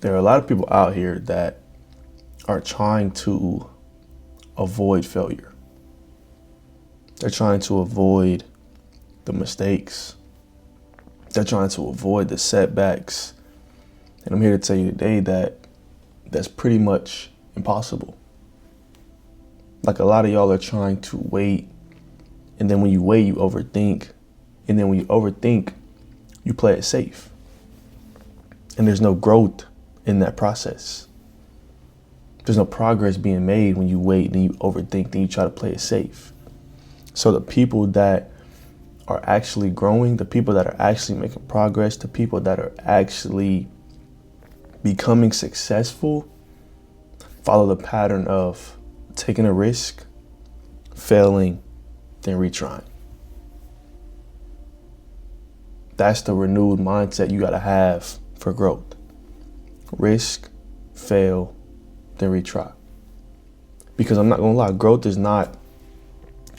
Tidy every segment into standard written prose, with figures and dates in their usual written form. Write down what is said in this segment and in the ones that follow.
There are a lot of people out here that are trying to avoid failure. They're trying to avoid the mistakes. They're trying to avoid the setbacks. And I'm here to tell you today that that's pretty much impossible. Like, a lot of y'all are trying to wait, and then when you wait, you overthink. And then when you overthink, you play it safe. And there's no growth in that process. There's no progress being made when you wait, then you overthink, then you try to play it safe. So the people that are actually growing, the people that are actually making progress, the people that are actually becoming successful, follow the pattern of taking a risk, failing, then retrying. That's the renewed mindset you gotta have for growth. Risk, fail, then retry. Because I'm not gonna lie, growth is not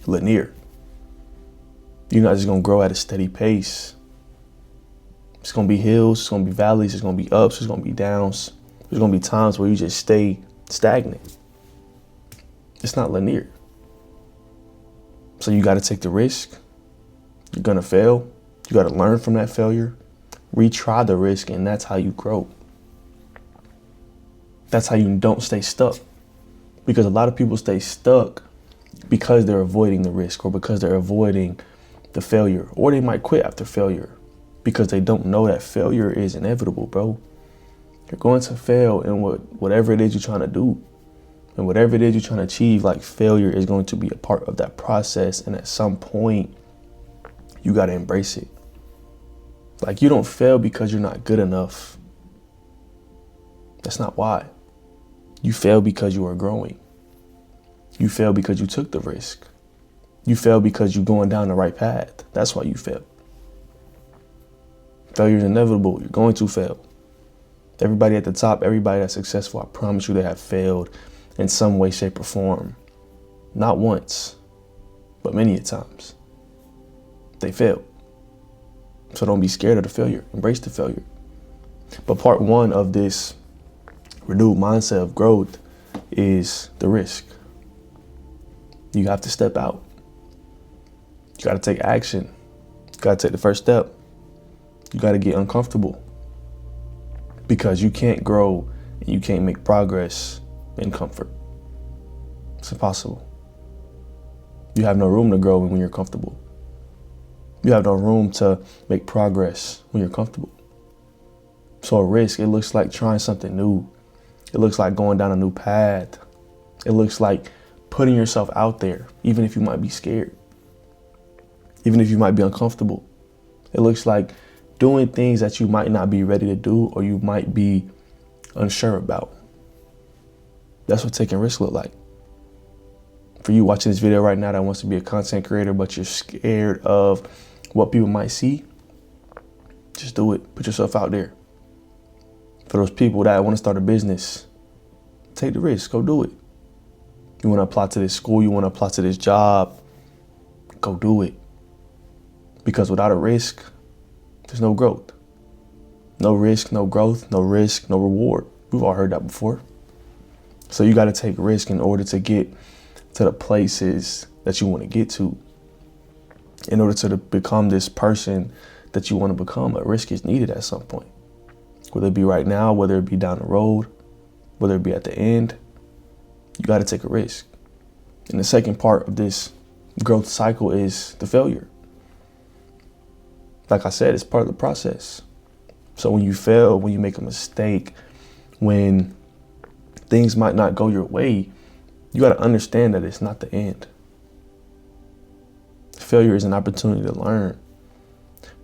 linear. You're not just gonna grow at a steady pace. It's gonna be hills, it's gonna be valleys, it's gonna be ups, it's gonna be downs. There's gonna be times where you just stay stagnant. It's not linear. So you gotta take the risk. You're gonna fail. You gotta learn from that failure, retry the risk, and that's how you grow. That's how you don't stay stuck. Because a lot of people stay stuck because they're avoiding the risk, or because they're avoiding the failure, or they might quit after failure because they don't know that failure is inevitable, bro. You're going to fail in whatever it is you're trying to do, and whatever it is you're trying to achieve. Like, failure is going to be a part of that process, and at some point you got to embrace it. Like, you don't fail because you're not good enough. That's not why. You fail because you are growing. You fail because you took the risk. You fail because you're going down the right path. That's why you fail. Failure is inevitable. You're going to fail. Everybody at the top, everybody that's successful, I promise you they have failed in some way, shape, or form. Not once, but many a times. They failed. So don't be scared of the failure. Embrace the failure. But part one of this renewed mindset of growth is the risk. You have to step out. You got to take action. You got to take the first step. You got to get uncomfortable, because you can't grow and you can't make progress in comfort. It's impossible. You have no room to grow when you're comfortable. You have no room to make progress when you're comfortable. So a risk, it looks like trying something new. It looks like going down a new path. It looks like putting yourself out there, even if you might be scared, even if you might be uncomfortable. It looks like doing things that you might not be ready to do, or you might be unsure about. That's what taking risks look like. For you watching this video right now that wants to be a content creator, but you're scared of what people might see, just do it. Put yourself out there. For those people that want to start a business, take the risk. Go do it. You want to apply to this school, you want to apply to this job, go do it. Because without a risk, there's no growth. No risk, no growth. No risk, no reward. We've all heard that before. So you got to take risk in order to get to the places that you want to get to. In order to become this person that you want to become, a risk is needed at some point. Whether it be right now, whether it be down the road, whether it be at the end, you got to take a risk. And the second part of this growth cycle is the failure. Like I said, it's part of the process. So when you fail, when you make a mistake, when things might not go your way, you got to understand that it's not the end. Failure is an opportunity to learn.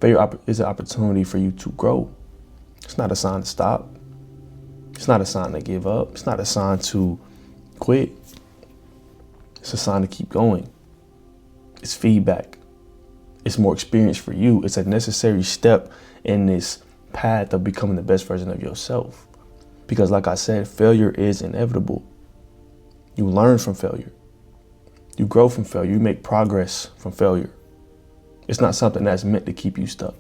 Failure is an opportunity for you to grow. It's not a sign to stop. It's not a sign to give up. It's not a sign to quit. It's a sign to keep going. It's feedback. It's more experience for you. It's a necessary step in this path of becoming the best version of yourself. Because like I said, failure is inevitable. You learn from failure. You grow from failure. You make progress from failure. It's not something that's meant to keep you stuck.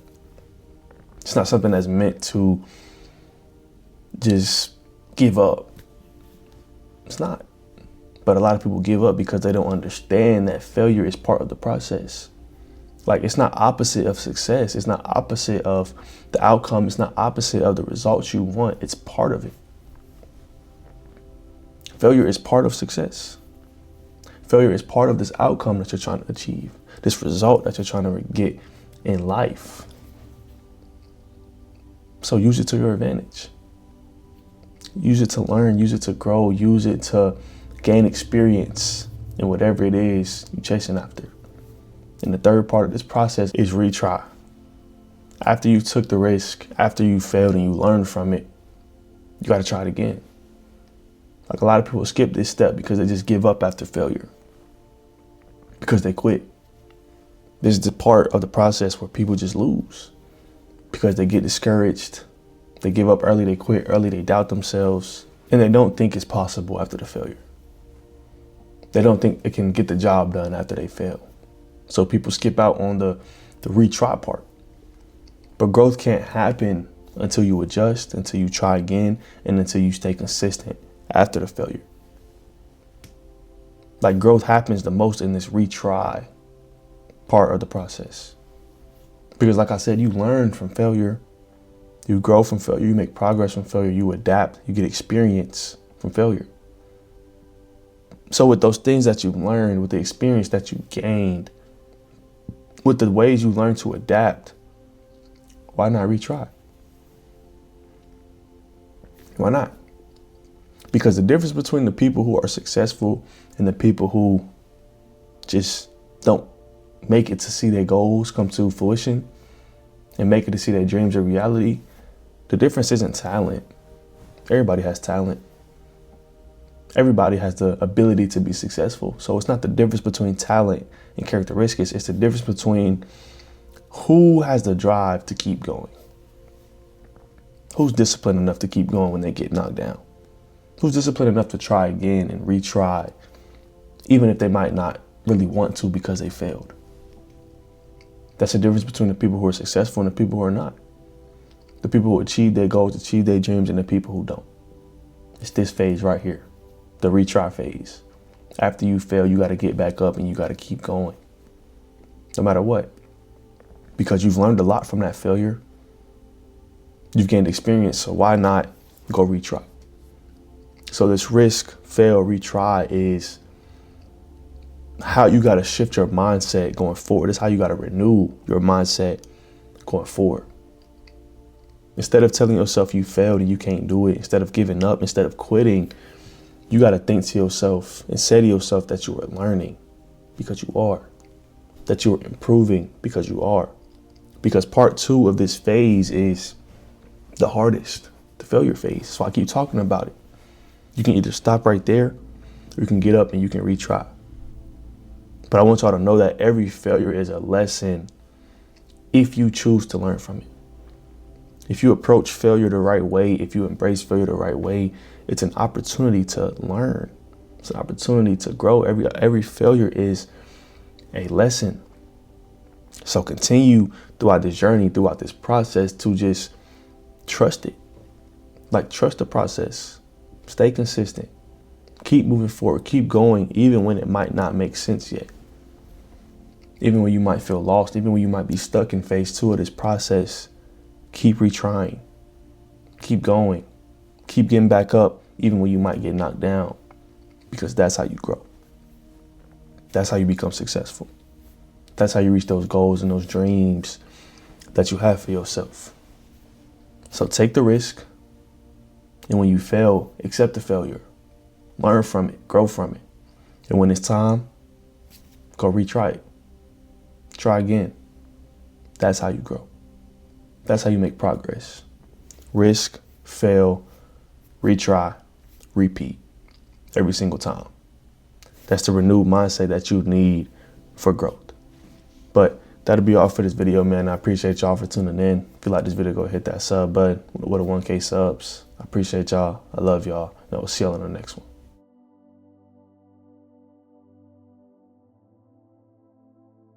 It's not something that's meant to just give up. It's not. But a lot of people give up because they don't understand that failure is part of the process. Like, it's not opposite of success. It's not opposite of the outcome. It's not opposite of the results you want. It's part of it. Failure is part of success. Failure is part of this outcome that you're trying to achieve, this result that you're trying to get in life. So use it to your advantage. Use it to learn, use it to grow, use it to gain experience in whatever it is you're chasing after. And the third part of this process is retry. After you took the risk, after you failed and you learned from it, you got to try it again. Like, a lot of people skip this step because they just give up after failure, because they quit. This is the part of the process where people just lose because they get discouraged. They give up early, they quit early, they doubt themselves, and they don't think it's possible after the failure. They don't think they can get the job done after they fail. So people skip out on the retry part. But growth can't happen until you adjust, until you try again, and until you stay consistent after the failure. Like, growth happens the most in this retry part of the process. Because like I said, you learn from failure, you grow from failure, you make progress from failure, you adapt, you get experience from failure. So with those things that you've learned, with the experience that you gained, with the ways you learn to adapt, why not retry? Why not? Because the difference between the people who are successful and the people who just don't make it to see their goals come to fruition and make it to see their dreams a reality, the difference isn't talent. Everybody has talent. Everybody has the ability to be successful. So it's not the difference between talent and characteristics. It's the difference between who has the drive to keep going. Who's disciplined enough to keep going when they get knocked down? Who's disciplined enough to try again and retry, even if they might not really want to because they failed? That's the difference between the people who are successful and the people who are not. The people who achieve their goals, achieve their dreams, and the people who don't. It's this phase right here, the retry phase. After you fail, you got to get back up and you got to keep going, no matter what. Because you've learned a lot from that failure. You've gained experience, so why not go retry? So this risk, fail, retry is how you got to shift your mindset going forward. It's how you got to renew your mindset going forward. Instead of telling yourself you failed and you can't do it, instead of giving up, instead of quitting, you got to think to yourself and say to yourself that you are learning, because you are, that you are improving, because you are. Because part 2 of this phase is the hardest, the failure phase. So I keep talking about it. You can either stop right there or you can get up and you can retry. But I want y'all to know that every failure is a lesson if you choose to learn from it. If you approach failure the right way, if you embrace failure the right way, it's an opportunity to learn. It's an opportunity to grow. Every failure is a lesson. So continue throughout this journey, throughout this process, to just trust it. Like, trust the process. Stay consistent. Keep moving forward. Keep going, even when it might not make sense yet. Even when you might feel lost, even when you might be stuck in phase 2 of this process, keep retrying. Keep going. Keep getting back up, even when you might get knocked down, because that's how you grow. That's how you become successful. That's how you reach those goals and those dreams that you have for yourself. So take the risk. And when you fail, accept the failure. Learn from it. Grow from it. And when it's time, go retry it. Try again. That's how you grow. That's how you make progress. Risk, fail, retry, repeat. Every single time. That's the renewed mindset that you need for growth. But that'll be all for this video, man. I appreciate y'all for tuning in. If you like this video, go hit that sub button. What a 1K subs. I appreciate y'all. I love y'all. And I'll see y'all in the next one.